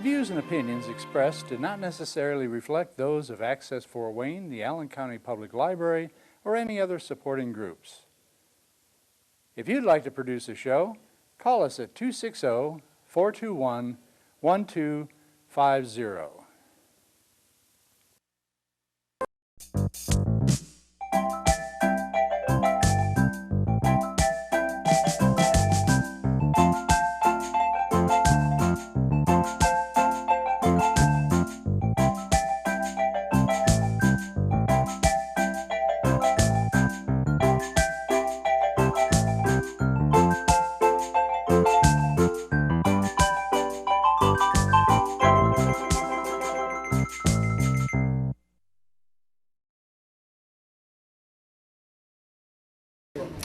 views and opinions expressed do not necessarily reflect those of Access Fort Wayne, the Allen County Public Library, or any other supporting groups. If you'd like to produce a show, call us at 260-421-1250.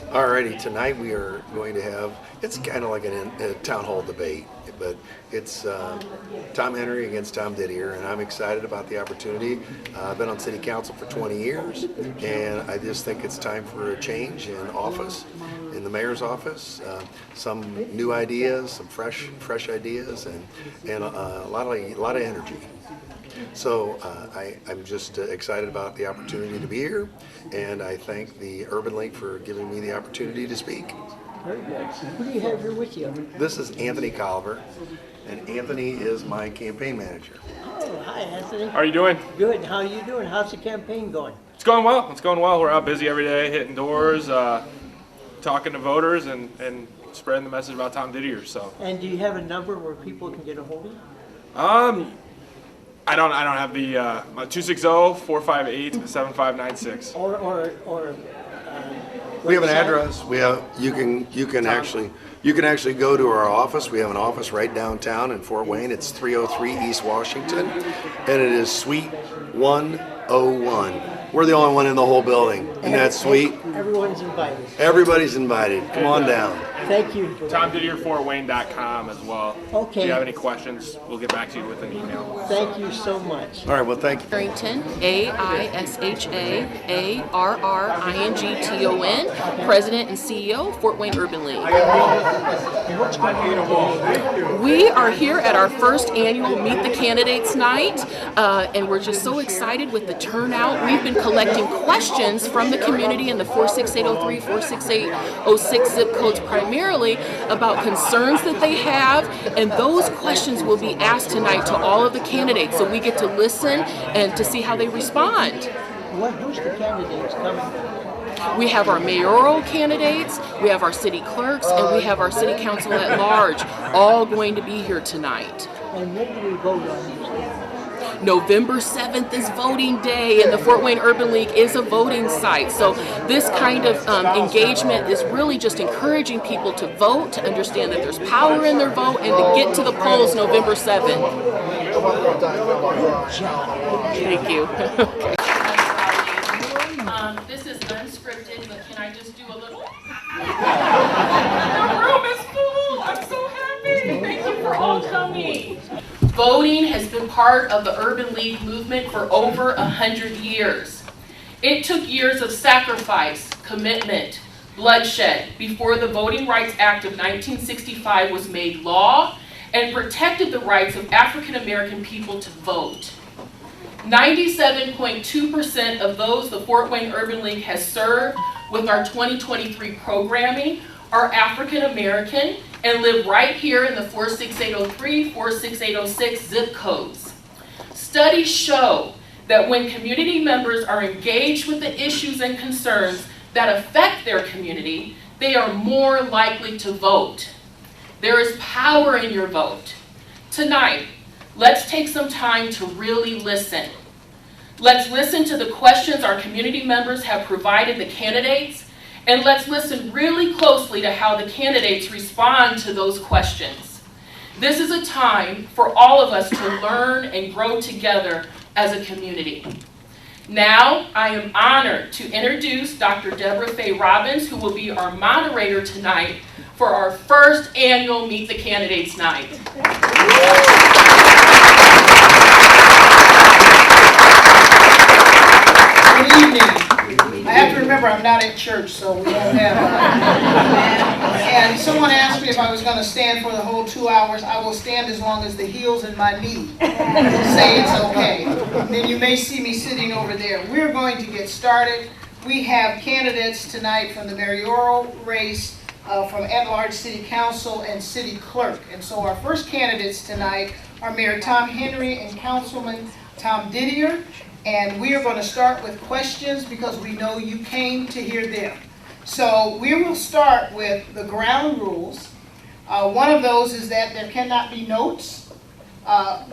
Alrighty, tonight we are going to have, it's kind of like a town hall debate, but it's Tom Henry against Tom Didier, and I'm excited about the opportunity. I've been on city council for 20 years, and I just think it's time for a change in office, in the mayor's office. Some new ideas, some fresh ideas, and a lot of energy. So I'm just excited about the opportunity to be here, and I thank the Urban League for giving me the opportunity to speak. Very good. Who do you have here with you? This is Anthony Colliver, and Anthony is my campaign manager. Oh, hi, Anthony. How are you doing? Good. How are you doing? How's the campaign going? It's going well. It's going well. We're out busy every day, hitting doors, talking to voters, and spreading the message about Tom Didier. So. And do you have a number where people can get a hold of you? I don't have the 260-458-7596. Or we have an website? address. We have you can actually go to our office. We have an office right downtown in Fort Wayne. It's 303 East Washington, and it is Suite 101. We're the only one in the whole building, and that's sweet. Everyone's invited. Everybody's invited. Come on down. Thank you. TomDidierFortWayne.com as well. Okay. If you have any questions, we'll get back to you with an email. Thank you so much. All right. Well, thank you. Harrington, AISHAARRINGTON, President and CEO, Fort Wayne Urban League. We are here at our first annual Meet the Candidates night, and we're just so excited with the turnout. We've been collecting questions from the community in the 46803, 46806 zip codes primarily about concerns that they have, and those questions will be asked tonight to all of the candidates, so we get to listen and to see how they respond. Who's the candidates coming? We have our mayoral candidates, we have our city clerks, and we have our city council at large, all going to be here tonight. And when do we vote on these? November 7th is voting day, and the Fort Wayne Urban League is a voting site. So this kind of engagement is really just encouraging people to vote, to understand that there's power in their vote, and to get to the polls November 7th. Thank you. Okay. This is unscripted, but can I just do a little? The room is full. I'm so happy. Thank you for all coming. Voting has been part of the Urban League movement for over 100 years. It took years of sacrifice, commitment, bloodshed before the Voting Rights Act of 1965 was made law and protected the rights of African American people to vote. 97.2% of those the Fort Wayne Urban League has served with our 2023 programming are African American and live right here in the 46803, 46806 zip codes. Studies show that when community members are engaged with the issues and concerns that affect their community, they are more likely to vote. There is power in your vote. Tonight, let's take some time to really listen. Let's listen to the questions our community members have provided the candidates, and let's listen really closely to how the candidates respond to those questions. This is a time for all of us to learn and grow together as a community. Now, I am honored to introduce Dr. Deborah Faye Robbins, who will be our moderator tonight for our first annual Meet the Candidates night. Good evening. I have to remember I'm not at church, so we don't have And someone asked me if I was going to stand for the whole 2 hours. I will stand as long as the heels in my knee say it's okay. Then you may see me sitting over there. We're going to get started. We have candidates tonight from the mayoral race, from at-large city council and city clerk. And so our first candidates tonight are Mayor Tom Henry and Councilman Tom Didier. And we are going to start with questions because we know you came to hear them. So we will start with the ground rules. One of those is that there cannot be notes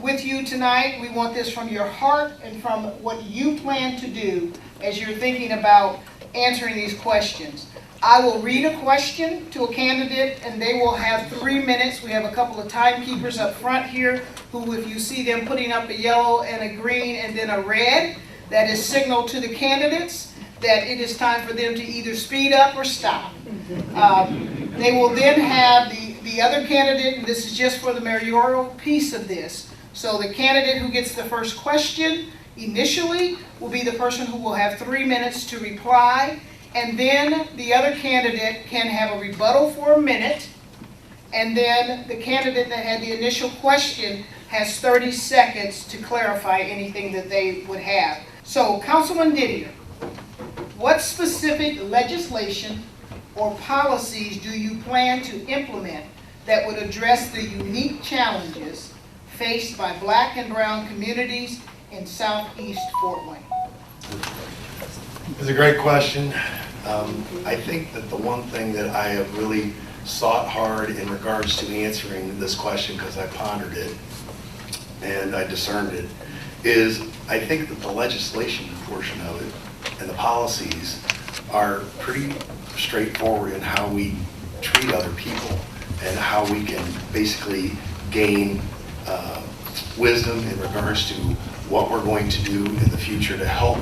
with you tonight. We want this from your heart and from what you plan to do as you're thinking about answering these questions. I will read a question to a candidate and they will have 3 minutes. We have a couple of timekeepers up front here who, if you see them putting up a yellow and a green and then a red, that is signal to the candidates that it is time for them to either speed up or stop. They will then have the other candidate, and this is just for the mayoral piece of this. So the candidate who gets the first question initially will be the person who will have 3 minutes to reply, and then the other candidate can have a rebuttal for a minute, and then the candidate that had the initial question has 30 seconds to clarify anything that they would have. So, Councilman Didier, what specific legislation or policies do you plan to implement that would address the unique challenges faced by Black and brown communities in Southeast Fort Wayne? It's a great question. I think that the one thing that I have really sought hard in regards to answering this question, because I pondered it and I discerned it, is I think that the legislation portion of it and the policies are pretty straightforward in how we treat other people and how we can basically gain wisdom in regards to what we're going to do in the future to help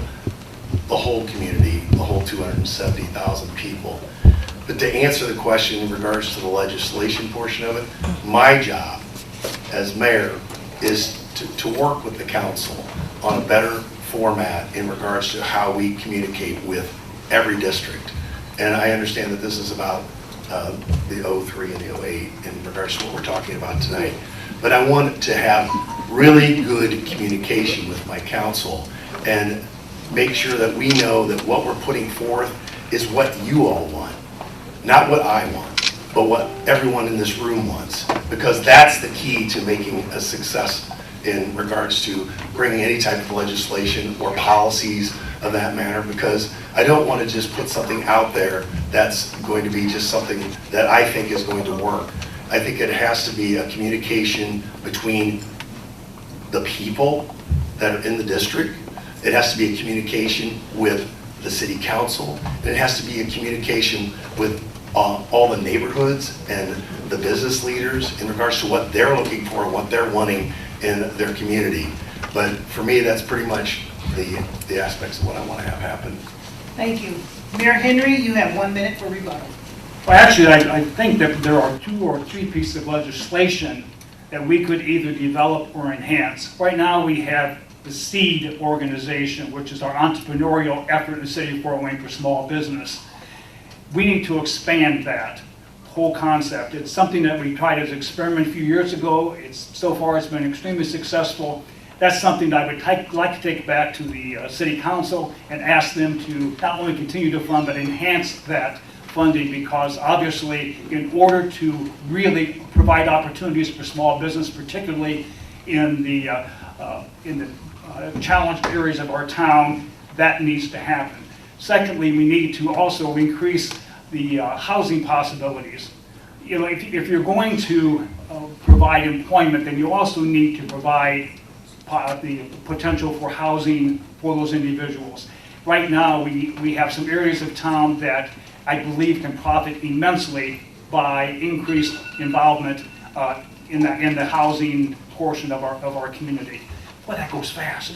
the whole community, the whole 270,000 people. But to answer the question in regards to the legislation portion of it, my job as mayor is to work with the council on a better format in regards to how we communicate with every district. And I understand that this is about the 03 and the 08 in regards to what we're talking about tonight. But I want to have really good communication with my council and make sure that we know that what we're putting forth is what you all want. Not what I want, but what everyone in this room wants. Because that's the key to making a success in regards to bringing any type of legislation or policies of that manner, because I don't want to just put something out there that's going to be just something that I think is going to work. I think it has to be a communication between the people that are in the district. It has to be a communication with the city council. And it has to be a communication with all the neighborhoods and the business leaders in regards to what they're looking for and what they're wanting in their community. But for me, that's pretty much the aspects of what I want to have happen. Thank you. Mayor Henry, you have 1 minute for rebuttal. Well, actually, I think that there are 2 or 3 pieces of legislation that we could either develop or enhance. Right now, we have the SEED organization, which is our entrepreneurial effort in the city of Fort Wayne for small business. We need to expand that whole concept. It's something that we tried as an experiment a few years ago. So far it's been extremely successful. That's something that I would like to take back to the city council and ask them to not only continue to fund, but enhance that funding, because obviously in order to really provide opportunities for small business, particularly in the challenged areas of our town, that needs to happen. Secondly, we need to also increase the housing possibilities. You know, if you're going to provide employment, then you also need to provide the potential for housing for those individuals. Right now, we have some areas of town that I believe can profit immensely by increased involvement in the housing portion of our community. Well, that goes fast.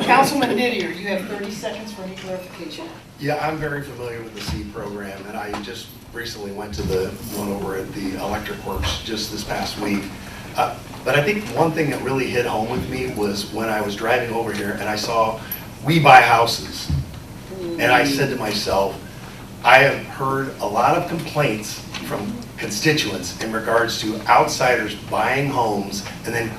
Councilman Didier, you have 30 seconds for any clarification. Yeah, I'm very familiar with the SEED program, and I just recently went to the one over at the Electric Works just this past week. But I think one thing that really hit home with me was when I was driving over here and I saw we buy houses. And I said to myself, I have heard a lot of complaints from constituents in regards to outsiders buying homes and then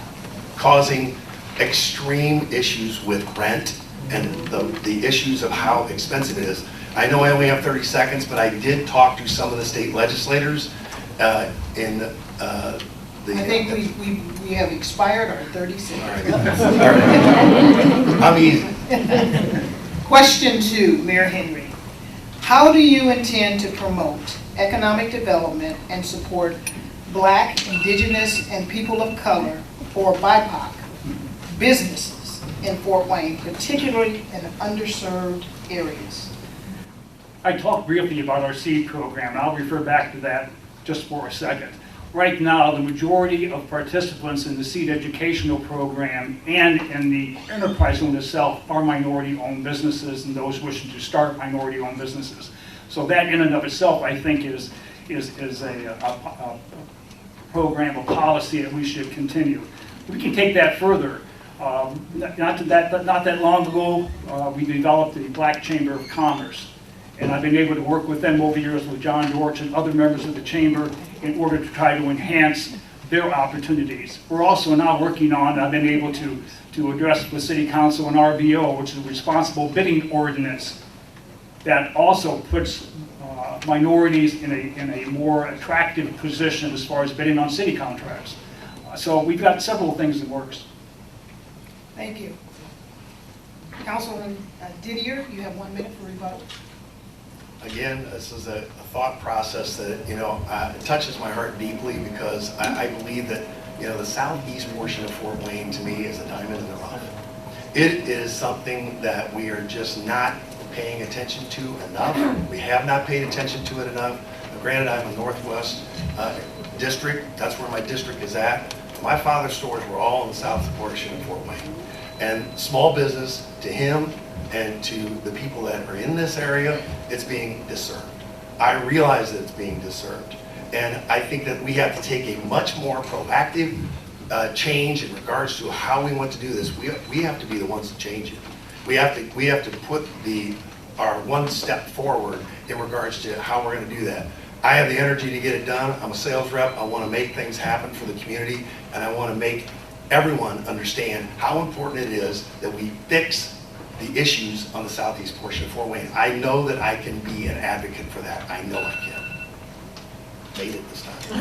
causing extreme issues with rent and the issues of how expensive it is. I know I only have 30 seconds, but I did talk to some of the state legislators in the... I think we have expired our 30 seconds. All right. I'm easy. Question 2, Mayor Henry. How do you intend to promote economic development and support Black, Indigenous, and people of color, or BIPOC, businesses in Fort Wayne, particularly in underserved areas? I talked briefly about our SEED program, and I'll refer back to that just for a second. Right now, the majority of participants in the SEED educational program and in the enterprise zone itself are minority-owned businesses and those wishing to start minority-owned businesses. So that in and of itself, I think, is a program, a policy that we should continue. We can take that further. Not that long ago, we developed the Black Chamber of Commerce. And I've been able to work with them over the years with John Dortch and other members of the Chamber in order to try to enhance their opportunities. We're also now working on, I've been able to address with City Council an RBO, which is a responsible bidding ordinance that also puts minorities in a more attractive position as far as bidding on city contracts. So we've got several things in the works. Thank you. Councilman Didier, you have 1 minute for rebuttal. Again, this is a thought process that, it touches my heart deeply because I believe that, the southeast portion of Fort Wayne to me is a diamond in the rough. It is something that we are just not paying attention to enough. We have not paid attention to it enough. Granted, I'm a Northwest district. That's where my district is at. My father's stores were all in the south portion of Fort Wayne. And small business, to him and to the people that are in this area, it's being disserved. I realize that it's being disserved. And I think that we have to take a much more proactive change in regards to how we want to do this. We have to be the ones to change it. We have to put our one step forward in regards to how we're going to do that. I have the energy to get it done. I'm a sales rep. I want to make things happen for the community, and I want to make everyone understand how important it is that we fix the issues on the southeast portion of Fort Wayne. I know that I can be an advocate for that. I know I can. Made it this time.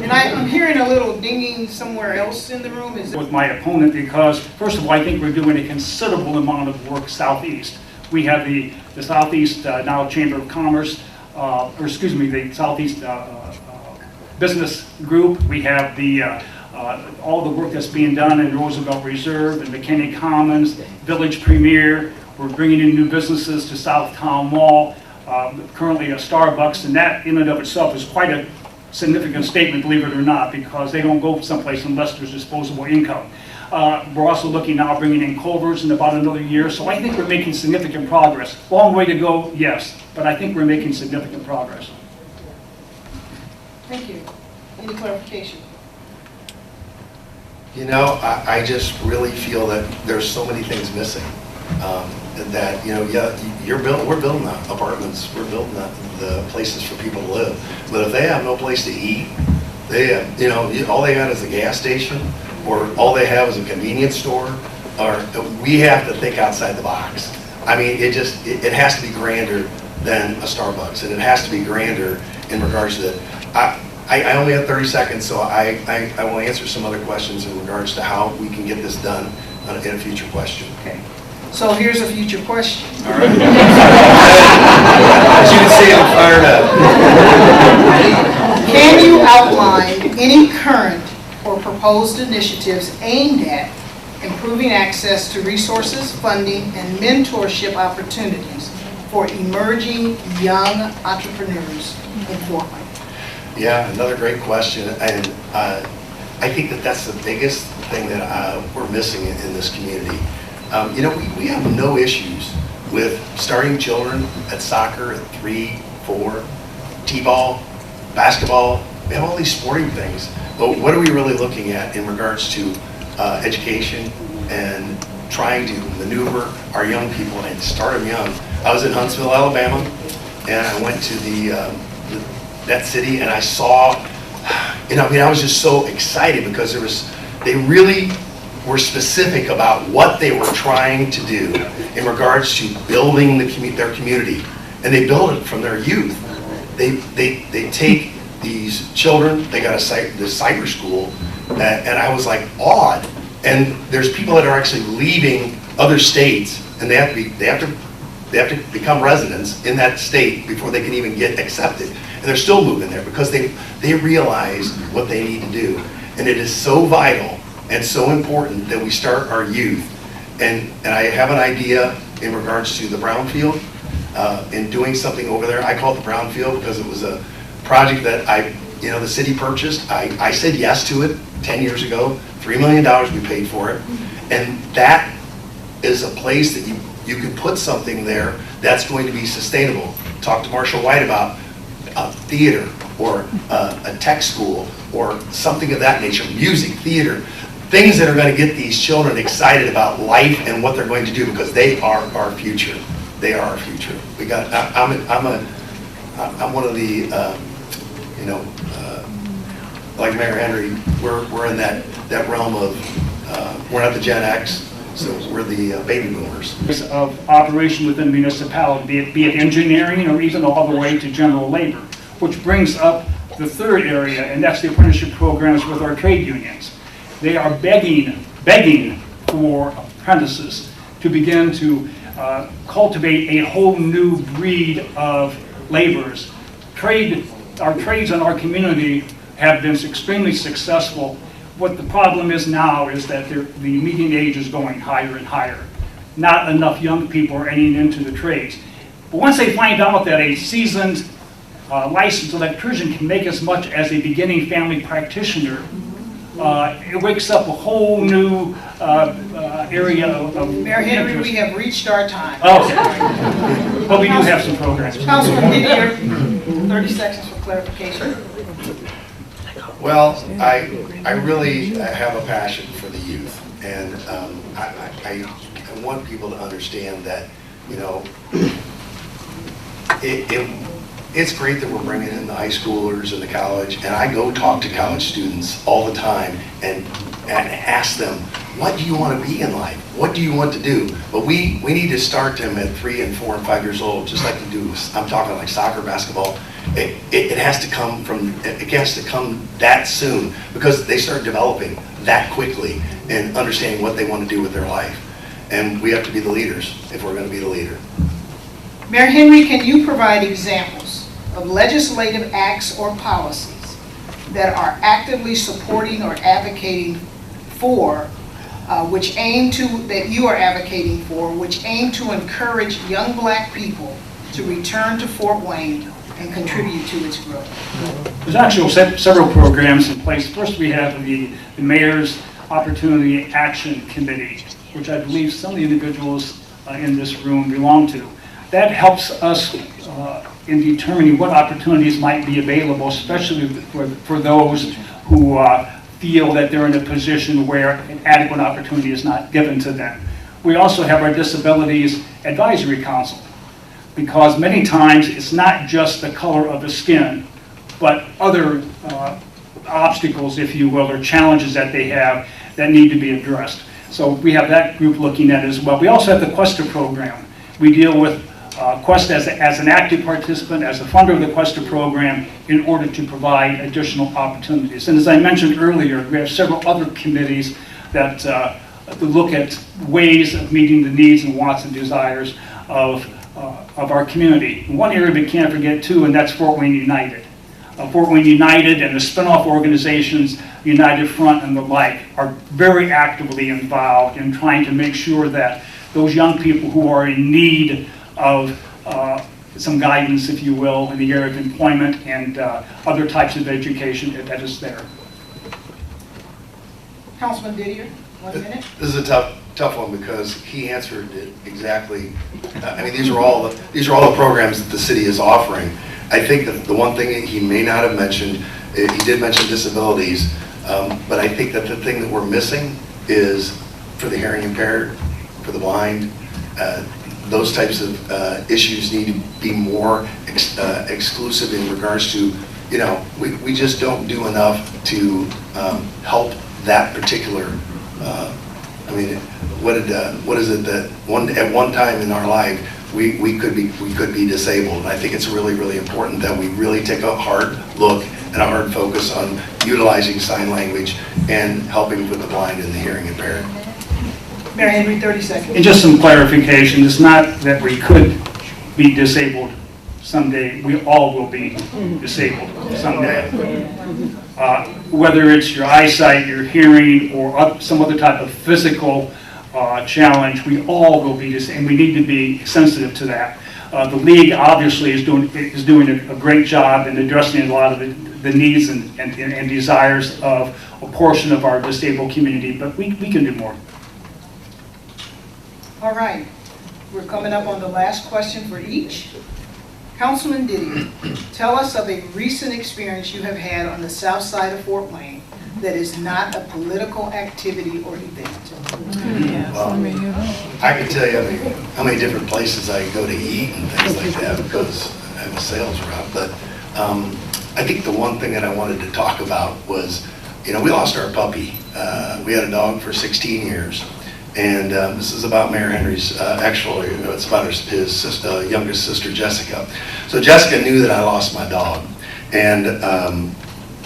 And I'm hearing a little dinging somewhere else in the room. Is it? With my opponent, because first of all, I think we're doing a considerable amount of work southeast. We have the Southeast now Chamber of Commerce, the Southeast Business Group. We have all the work that's being done in Roosevelt Reserve and McKinney Commons, Village Premier. We're bringing in new businesses to South Town Mall. Currently a Starbucks, and that in and of itself is quite a significant statement, believe it or not, because they don't go someplace unless there's disposable income. We're also looking now bringing in Culver's in about another year, so I think we're making significant progress. Long way to go, yes, but I think we're making significant progress. Thank you. Any clarification? I just really feel that there's so many things missing. That we're building apartments, we're building the places for people to live. But if they have no place to eat, they have, all they got is a gas station, or all they have is a convenience store. Or we have to think outside the box. I mean, it has to be grander than a Starbucks, and it has to be grander in regards to that. I only have 30 seconds, so I will answer some other questions in regards to how we can get this done in a future question. Okay. So here's a future question. All right. As you can see, I'm fired up. Can you outline any current or proposed initiatives aimed at improving access to resources, funding, and mentorship opportunities for emerging young entrepreneurs in Fort Wayne? Yeah, another great question, and I think that's the biggest thing that we're missing in this community. We have no issues with starting children at soccer at 3, 4, t-ball, basketball. We have all these sporting things, but what are we really looking at in regards to education and trying to maneuver our young people and start them young? I was in Huntsville, Alabama and I went to that city, and I saw, I was just so excited because they really were specific about what they were trying to do in regards to building their community, and they build it from their youth. They take these children, they got this cyber school, and I was like awed. And there's people that are actually leaving other states, and they have to become residents in that state before they can even get accepted. And they're still moving there because they realize what they need to do. And it is so vital and so important that we start our youth. And I have an idea in regards to the brownfield, in doing something over there. I call it the brownfield because it was a project that the city purchased. I said yes to it 10 years ago. $3 million we paid for it. And that is a place that you can put something there that's going to be sustainable. Talk to Marshall White about a theater or a tech school or something of that nature, music, theater, things that are going to get these children excited about life and what they're going to do, because they are our future. They are our future. I'm one of the, like Mayor Henry, we're in that realm of, we're not the Gen X, so we're the baby boomers. Of operation within the municipality, be it engineering or even all the way to general labor, which brings up the third area, and that's the apprenticeship programs with our trade unions. They are begging for apprentices to begin to cultivate a whole new breed of laborers. Our trades in our community have been extremely successful. What the problem is now is that the median age is going higher and higher. Not enough young people are entering into the trades. But once they find out that a seasoned licensed electrician can make as much as a beginning family practitioner, it wakes up a whole new area of Mayor Henry, interest. we have reached our time. Oh, but we do have some programs. Councilman Didier, 30 seconds for clarification. Well, I really have a passion for the youth, and I want people to understand that, it's great that we're bringing in the high schoolers and the college, and I go talk to college students all the time and ask them, what do you want to be in life? What do you want to do? But we need to start them at 3 and 4 and 5 years old, just like they do. I'm talking like soccer, basketball. It has to come that soon, because they start developing that quickly and understanding what they want to do with their life. And we have to be the leaders if we're going to be the leader. Mayor Henry, can you provide examples of legislative acts or policies that are actively supporting or advocating for, that you are advocating for, which aim to encourage young black people to return to Fort Wayne and contribute to its growth? There's actually several programs in place. First, we have the Mayor's Opportunity Action Committee, which I believe some of the individuals in this room belong to. That helps us in determining what opportunities might be available, especially for those who feel that they're in a position where an adequate opportunity is not given to them. We also have our Disabilities Advisory Council, because many times it's not just the color of the skin, but other obstacles, if you will, or challenges that they have that need to be addressed. So we have that group looking at it as well. We also have the Questa program. We deal with Quest as an active participant, as a funder of the Questa program, in order to provide additional opportunities. And as I mentioned earlier, we have several other committees that look at ways of meeting the needs and wants and desires of our community. One area we can't forget too, and that's Fort Wayne United. Fort Wayne United and the spinoff organizations, United Front and the like, are very actively involved in trying to make sure that those young people who are in need of some guidance, if you will, in the area of employment and other types of education, that is there. Councilman Didier, 1 minute. This is a tough one because he answered it exactly. I mean, these are all the programs that the city is offering. I think that the one thing that he may not have mentioned, he did mention disabilities, but I think that the thing that we're missing is for the hearing impaired, for the blind. those types of issues need to be more exclusive in regards to, you know, we just don't do enough to help that particular, I mean, what is it that at one time in our life we could be disabled, and I think it's really, really important that we really take a hard look and a hard focus on utilizing sign language and helping with the blind and the hearing impaired. Mayor Henry, 30 seconds. And just some clarification, it's not that we could be disabled someday, we all will be disabled someday. Whether it's your eyesight, your hearing, or some other type of physical challenge, we all will be disabled, and we need to be sensitive to that. The league obviously is doing a great job in addressing a lot of the needs and desires of a portion of our disabled community, but we can do more. All right, we're coming up on the last question for each. Councilman Didier, tell us of a recent experience you have had on the south side of Fort Wayne that is not a political activity or event. Well, I can tell you how many different places I go to eat and things like that because I'm a sales rep, but I think the one thing that I wanted to talk about was, you know, we lost our puppy. We had a dog for 16 years. And this is about Mayor Henry's, actually, it's about his sister, youngest sister, Jessica. So Jessica knew that I lost my dog, and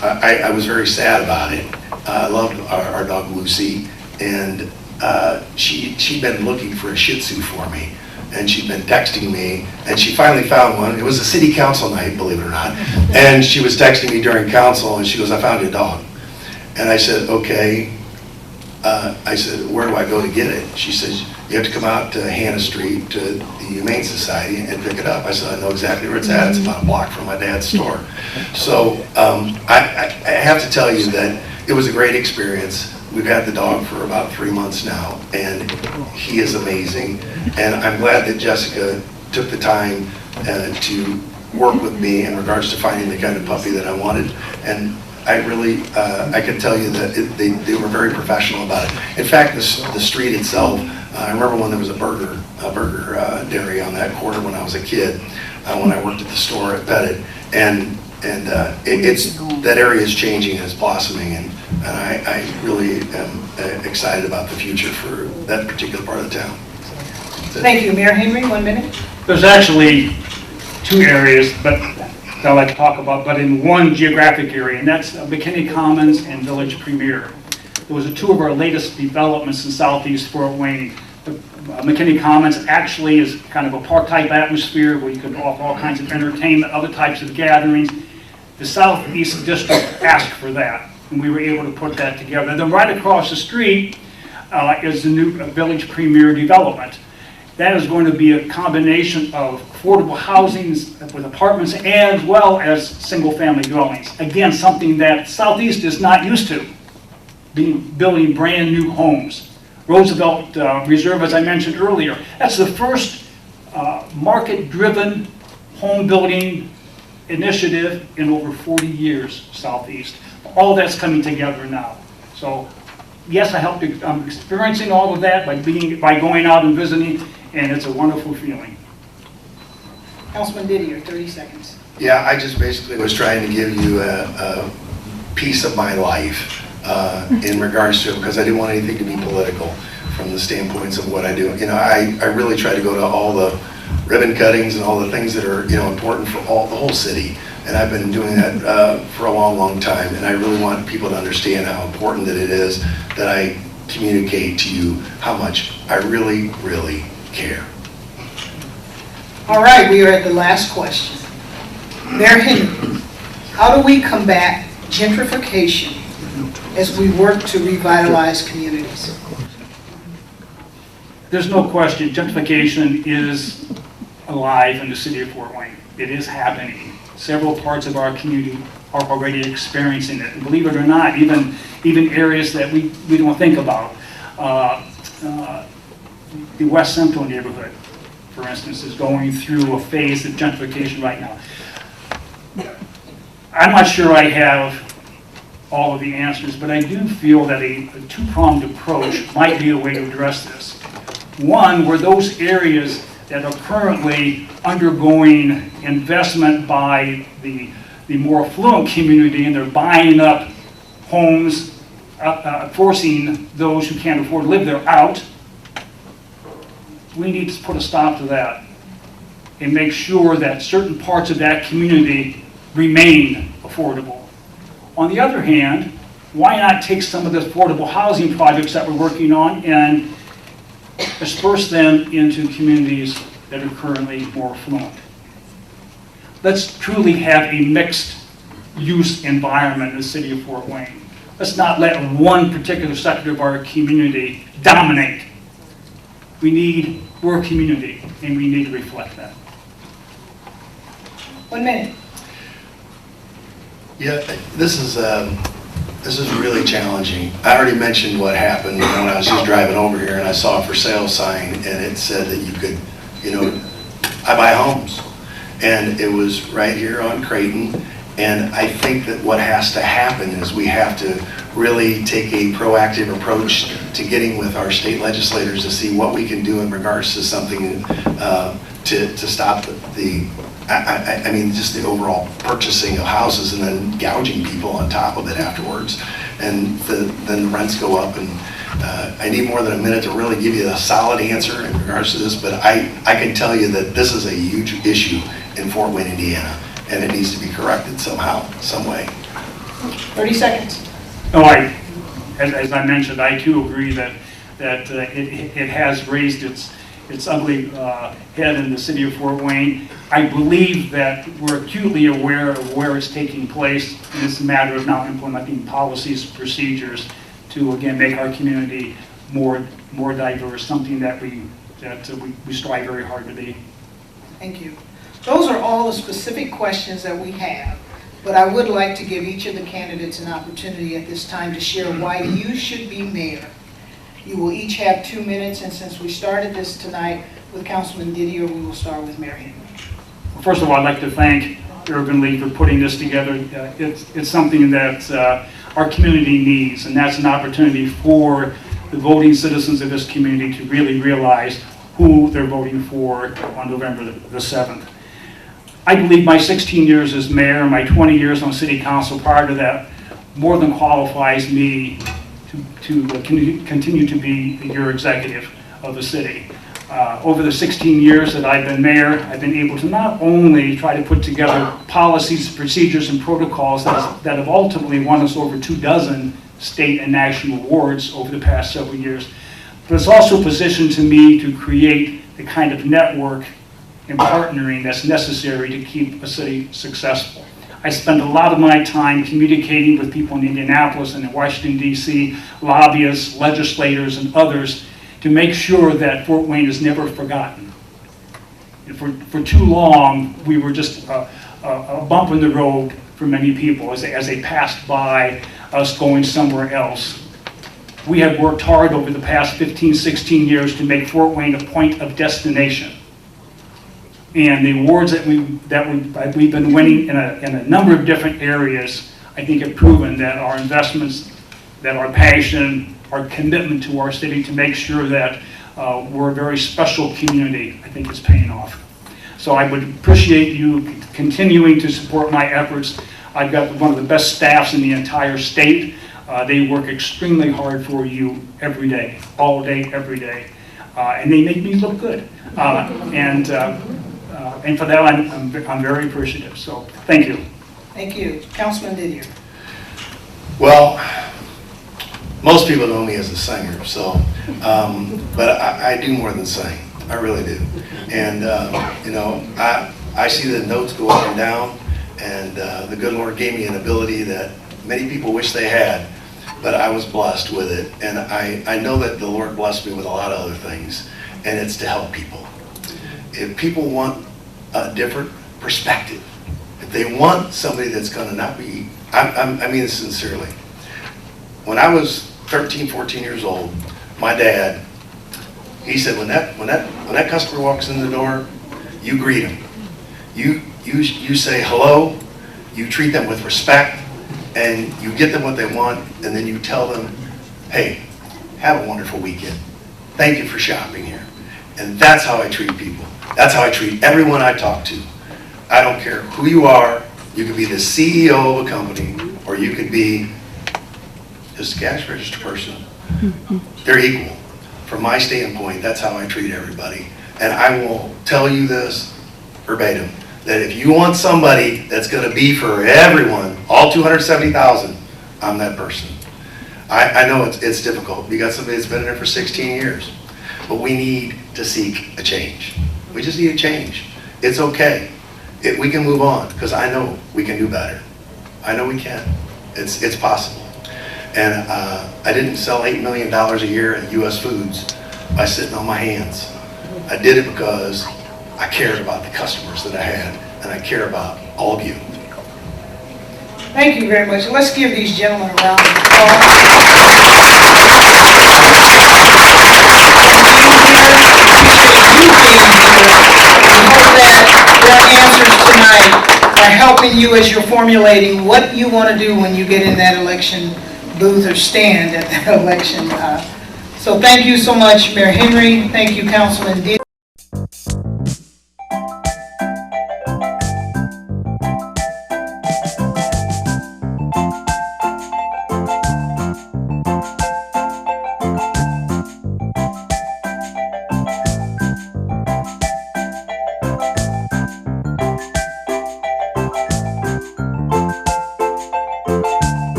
I was very sad about it. I loved our dog, Lucy, and she'd been looking for a Shih Tzu for me, and she'd been texting me, and she finally found one. It was a city council night, believe it or not, and she was texting me during council, and she goes, "I found your dog." And I said, "Okay." I said, "Where do I go to get it?" She says, "You have to come out to Hannah Street to the Humane Society and pick it up." I said, "I know exactly where it's at. It's about a block from my dad's store." So I have to tell you that it was a great experience. We've had the dog for about 3 months now, and he is amazing. And I'm glad that Jessica took the time to work with me in regards to finding the kind of puppy that I wanted. And I really, I can tell you that they were very professional about it. In fact, the street itself, I remember when there was a burger dairy on that corner when I was a kid, when I worked at the store at Pettit, and that area is changing and it's blossoming, and I really am excited about the future for that particular part of the town. Thank you. Mayor Henry, 1 minute. There's actually 2 areas, but that I like to talk about, but in one geographic area, and that's McKinney Commons and Village Premier. Those are 2 of our latest developments in southeast Fort Wayne. McKinney Commons actually is kind of a park-type atmosphere where you can offer all kinds of entertainment, other types of gatherings. The Southeast District asked for that, and we were able to put that together. And then right across the street is the new Village Premier development. That is going to be a combination of affordable housings with apartments as well as single-family dwellings. Again, something that Southeast is not used to, building brand new homes. Roosevelt Reserve, as I mentioned earlier, that's the first market-driven home building initiative in over 40 years, Southeast. All that's coming together now. So yes, I'm experiencing all of that by going out and visiting, and it's a wonderful feeling. Councilman Didier, 30 seconds. Yeah, I just basically was trying to give you a piece of my life in regards to it, because I didn't want anything to be political from the standpoints of what I do. You know, I really try to go to all the ribbon cuttings and all the things that are, you know, important for the whole city. And I've been doing that for a long, long time. And I really want people to understand how important that it is that I communicate to you how much I really, really care. All right, we are at the last question. Mayor Henry, how do we combat gentrification as we work to revitalize communities? There's no question gentrification is alive in the city of Fort Wayne. It is happening. Several parts of our community are already experiencing it. And believe it or not, even areas that we don't think about. The West Central neighborhood, for instance, is going through a phase of gentrification right now. I'm not sure I have all of the answers, but I do feel that a two-pronged approach might be a way to address this. One, where those areas that are currently undergoing investment by the more affluent community, and they're buying up homes, forcing those who can't afford to live there out. We need to put a stop to that and make sure that certain parts of that community remain affordable. On the other hand, why not take some of the affordable housing projects that we're working on and disperse them into communities that are currently more affluent? Let's truly have a mixed use environment in the city of Fort Wayne. Let's not let one particular sector of our community dominate. We're a community, and we need to reflect that. 1 minute. Yeah, this is really challenging. I already mentioned what happened when I was just driving over here and I saw a for sale sign and it said that you could, I buy homes. And it was right here on Creighton. And I think that what has to happen is we have to really take a proactive approach to getting with our state legislators to see what we can do in regards to something to stop just the overall purchasing of houses and then gouging people on top of it afterwards. And then the rents go up. And I need more than a minute to really give you a solid answer in regards to this, but I can tell you that this is a huge issue in Fort Wayne, Indiana, and it needs to be corrected somehow, some way. 30 seconds. No, as I mentioned, I too agree that it has raised its ugly head in the city of Fort Wayne. I believe that we're acutely aware of where it's taking place, and it's a matter of now implementing policies, procedures to again make our community more diverse, something that we strive very hard to be. Thank you. Those are all the specific questions that we have, but I would like to give each of the candidates an opportunity at this time to share why you should be mayor. You will each have 2 minutes, and since we started this tonight with Councilman Didier, we will start with Mayor Henry. First of all, I'd like to thank Urban League for putting this together. It's something that our community needs, and that's an opportunity for the voting citizens of this community to really realize who they're voting for on November the 7th. I believe my 16 years as mayor and my 20 years on city council prior to that more than qualifies me to continue to be your executive of the city. Over the 16 years that I've been mayor, I've been able to not only try to put together policies, procedures, and protocols that have ultimately won us over 24 state and national awards over the past several years, but it's also positioned to me to create the kind of network and partnering that's necessary to keep a city successful. I spend a lot of my time communicating with people in Indianapolis and in Washington, D.C., lobbyists, legislators, and others to make sure that Fort Wayne is never forgotten. For too long, we were just a bump in the road for many people as they passed by us going somewhere else. We have worked hard over the past 15, 16 years to make Fort Wayne a point of destination. And the awards that we've been winning in a number of different areas, I think have proven that our investments, that our passion, our commitment to our city to make sure that we're a very special community, I think is paying off. So I would appreciate you continuing to support my efforts. I've got one of the best staffs in the entire state. They work extremely hard for you every day, all day, every day. And they make me look good. And for that, I'm very appreciative. So thank you. Thank you. Councilman Didier. Well, most people know me as a singer, so, but I do more than sing. I really do. And, I see the notes go up and down, and the good Lord gave me an ability that many people wish they had, but I was blessed with it. And I know that the Lord blessed me with a lot of other things, and it's to help people. If people want a different perspective, if they want somebody that's going to not be, I mean this sincerely. When I was 13, 14 years old, my dad, he said, when that customer walks in the door, you greet him. You say hello, you treat them with respect, and you get them what they want, and then you tell them, hey, have a wonderful weekend. Thank you for shopping here. And that's how I treat people. That's how I treat everyone I talk to. I don't care who you are. You could be the CEO of a company, or you could be just a cash register person. They're equal. From my standpoint, that's how I treat everybody. And I will tell you this verbatim, that if you want somebody that's going to be for everyone, all 270,000, I'm that person. I know it's difficult. You got somebody that's been in there for 16 years. But we need to seek a change. We just need a change. It's okay. We can move on, because I know we can do better. I know we can. It's possible. And I didn't sell $8 million a year at U.S. Foods by sitting on my hands. I did it because I cared about the customers that I had, and I care about all of you. Thank you very much. Let's give these gentlemen a round of applause. Are helping you as you're formulating what you want to do when you get in that election booth or stand at that election. So thank you so much, Mayor Henry. Thank you, Councilman D.